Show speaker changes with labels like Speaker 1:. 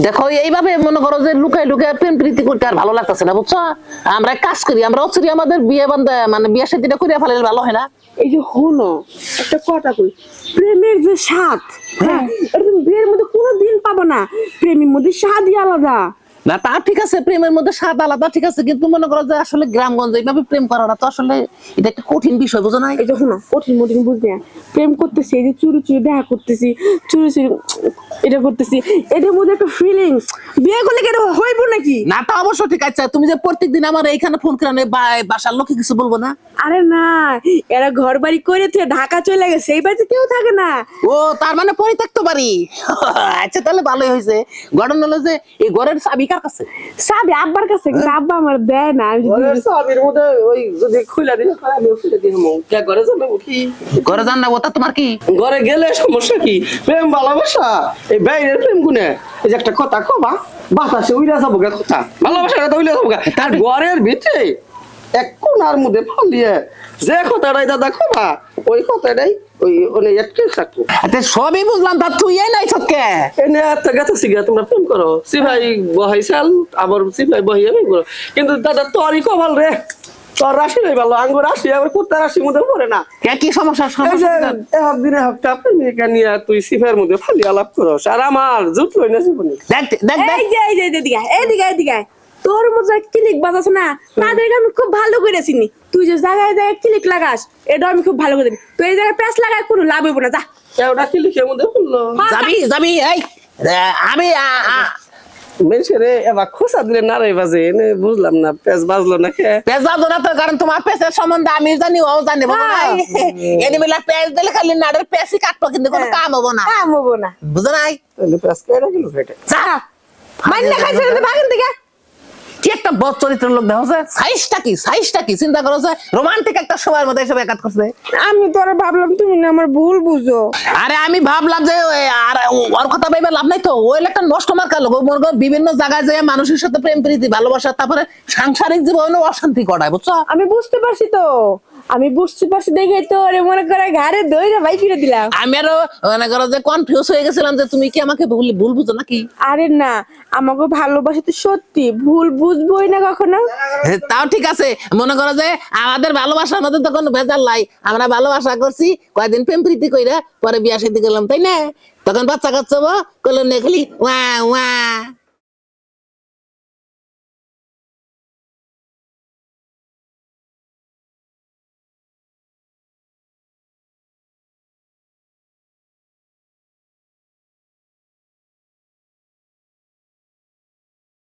Speaker 1: দেখো এইভাবে মনে করো যে লুকাই লুকাই প্রেম প্রীতি করতে আর ভালো লাগতেছে না, বুঝছো? আমরা কাজ করি, আমরা অচিরে আমাদের বিয়ে বান্ধা মানে বিয়ে শাদীটা করে ফেলে ভালো হয় না?
Speaker 2: এই যে হলো একটা কথা কই, প্রেমের যে স্বাদ, হ্যাঁ, এটা তুমি বিয়ের মধ্যে কোনোদিন পাবো না। প্রেমের মধ্যে স্বাদই আলাদা।
Speaker 1: না তা ঠিক আছে, প্রেমের মধ্যে স্বাদ আলাদা ঠিক আছে, কিন্তু মনে করো যে আসলে গ্রামগঞ্জে এইভাবে প্রেম করাটা তো আসলে এটা একটা কঠিন বিষয়, বুঝো না?
Speaker 2: এই যে শোনো, কঠিন মঠিন বুঝতে না। প্রেম করতেছি, এই যে চুরি চুরি দেখা করতেছি, চুরি চুরি এটা করতেছি, এটার মধ্যে একটা ফিলিংস। বিয়ে করলে কি এটা হইব নাকি?
Speaker 1: না তা অবশ্য ঠিক আছে, তুমি যে প্রত্যেকদিন আমার এইখানে ফোন করে বাসার লোকে কিছু বলবো না?
Speaker 2: আরে না, এরা ঘর বাড়ি করে তুই ঢাকা চলে গেছে, এই বাড়িতে কেউ থাকে না।
Speaker 1: ও তার মানে পরিত্যক্ত বাড়ি। আচ্ছা তাহলে ভালোই হয়েছে। ঘটনা হলো যে এই ঘরের চাবি কার কাছে?
Speaker 2: চাবি আব্বার কাছে, কিন্তু আব্বা আমার দেয় না। আমি যদি
Speaker 3: চাবির মধ্যে ওই যদি খুলে দিই আমি খুলে দিই ঘরে যাবে কি
Speaker 1: ঘরে যান না, ওটা তোমার কি?
Speaker 3: ঘরে গেলে সমস্যা কি? প্রেম ভালোবাসা এই বাইরের প্রেম গুনে এই যে একটা কথা কবা বাতাসে উইরা যাবো গা, কথা ভালোবাসাটা তো উইরা যাবো গা। তার ঘরের ভিতরে এক কোণার মধ্যে ফালিয়ে যে কথাটাই দাদা কবা ওই কথাটাই ওই ওনে একটু থাকবো।
Speaker 1: আচ্ছা সবই বুঝলাম, তা তুই এই নাই সবকে
Speaker 3: এনে একটা গাথা শিখা তোমরা প্রেম করো, সিভাই বহাইছাল আবার সিভাই বহি আমি করো, কিন্তু দাদা তোরই কপাল রে, তোর রাশি নাই ভালো, আঙ্গুর রাশি আবার কুত্তা রাশির মধ্যে পড়ে না।
Speaker 1: কি সমস্যা?
Speaker 3: এই যে একদিনে একটা প্রেমিকা নিয়ে তুই সিফের মধ্যে ফালি আলাপ করস আর আমার জুট লই না জীবনে।
Speaker 1: দেখ দেখ দেখ
Speaker 2: এই যে এদিকে এদিকে এদিকে তোর মতো ক্লিক বাজাস না, তাদেরকে আমি খুব ভালো করে চিনি। তুই যে জায়গায় জায়গায় ক্লিক লাগাস, এটা আমি খুব ভালো করে চিনি। তুই এই জায়গায় প্যাঁচ লাগায় কোনো লাভ হইব না, যা।
Speaker 3: কেউটা কি লিখে মধ্যে বললো
Speaker 1: যাবি যাবি এই আমি
Speaker 3: মেনসের এবার খোসা দিলে নারাই বাজে, এনে বুঝলাম না পেঁচ বাজলো না কে
Speaker 1: পেঁচ বাজো না তো, কারণ তোমার পেঁচের সম্বন্ধে আমি জানি ও জানি, বুঝো না? এনে মিলা পেঁচ দিলে খালি নাড়ের পেঁচই কাটবো, কিন্তু কোনো কাম হবো না,
Speaker 2: কাম হবো না।
Speaker 1: বুঝো নাই?
Speaker 3: তাহলে পেঁচ কেটে গেল ফেটে।
Speaker 1: যা
Speaker 2: মাইন্না খাইছে না, ভাগেন দিকে।
Speaker 1: কি একটা বদ চরিত্রের লোক দেখো, সাইজটা কি চিন্তা করো, যে রোমান্টিক একটা সময়ের মধ্যে এসব একাত করছে।
Speaker 2: আমি তো আর ভাবলাম তুমি না আমার ভুল বুঝো।
Speaker 1: আরে আমি ভাবলাম যে আর ওর কথা ভেবে লাভ নাই তো, ওই একটা নষ্ট মার্কা লোক, বিভিন্ন জায়গায় যায় মানুষের সাথে প্রেম প্রীতি ভালোবাসা, তারপরে সাংসারিক জীবনে অশান্তি কটায়, বুঝছো?
Speaker 2: আমি বুঝতে পারছি তো, আমি বুঝতে পারছি দেখে তো ওরে মনে করে ঘাড়ে দইরা ভাই ফিরে দিলাম।
Speaker 1: আমি আরো মনে করো যে কনফিউজ হয়ে গেছিলাম যে তুমি কি আমাকে ভুল বুঝো নাকি?
Speaker 2: আরে না, আমাকে ভালোবাসি তো সত্যি, ভুল বুঝবোই না কখনো।
Speaker 1: তাও ঠিক আছে, মনে করো যে আমাদের ভালোবাসার মধ্যে তো কোনো ভেজাল নাই, আমরা ভালোবাসা করছি কয়েকদিন প্রেম প্রীতি কইরা পরে বিয়া শাদী করলাম, তাই না? তখন বাচ্চা কাচ্চা করলো না খালি ওয়া ওয়া